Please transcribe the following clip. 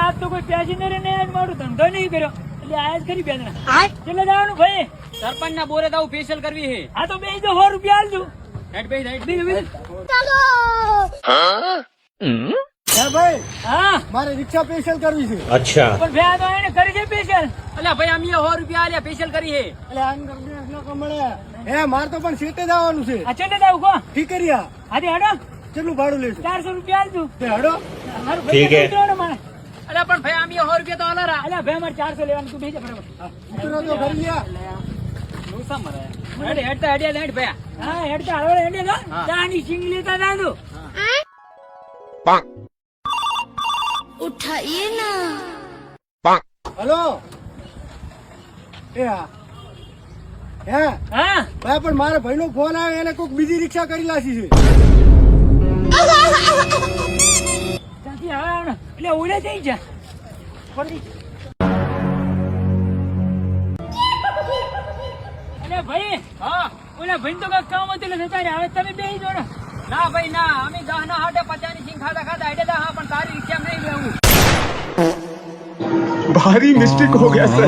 આજ તો કોઈ પેસેન્જર ને આજ મારો ધંધો નહીં કર્યો એટલે આજ કરી બે જણા એટલે જવાનું ભાઈ સરપંચ ના બોરે તો ફેશિયલ કરવી હે આ તો બે તો 100 રૂપિયા આલજો હેડ બે હેડ ચાલો હે ભાઈ હા મારે રિક્ષા સ્પેશિયલ કરવી છે अच्छा પણ બે આ તો એને કરી છે સ્પેશિયલ અલ્યા ભાઈ અમે 100 રૂપિયા આલ્યા ફેશિયલ કરી હે એટલે આમ કરને એટલો કમળે હે માર તો પણ સીટે જવાનું છે આ ચેટે જાવ કો ઠીકરિયા આજે હેડો કેટલું ભાડું લેશો 400 રૂપિયા આલજો તે હડો મારું ઠીક હે. મને અલ્યા પણ ભાઈ અમે 100 રૂપિયા તો આલારા અલ્યા ભાઈ મારે 400 લેવાનું તું બેજા બરાબર ઉતરો તો કરી લ્યા લોસા મરે હેડ હેડતા હેડ્યા હેડ ભાઈ હા હેડતા હળવળ હેડે તો હા. ચાની સિંગ લેતા જાજો उठाइए ना। હલો એ હા હે હા ભાઈ પણ મારા ભાઈનો ફોન આવે એને કોઈક બીજી રિક્ષા કરી લાસી છે ત્યાંથી આવે એટલે ઓલે જઈ જા ફરી અલે ભાઈ હા ઓલા ભાઈ તો કામ હતું એટલે જતા રહ્યા. હવે તમે બેસી જો ને ના ભાઈ ના અમે 10 ના હાટે 50 ની સિંગ ખાતા ખાતા હેડે હા પણ તારી રિક્ષા નહીં લેવું भारी मिस्टेक हो गया सर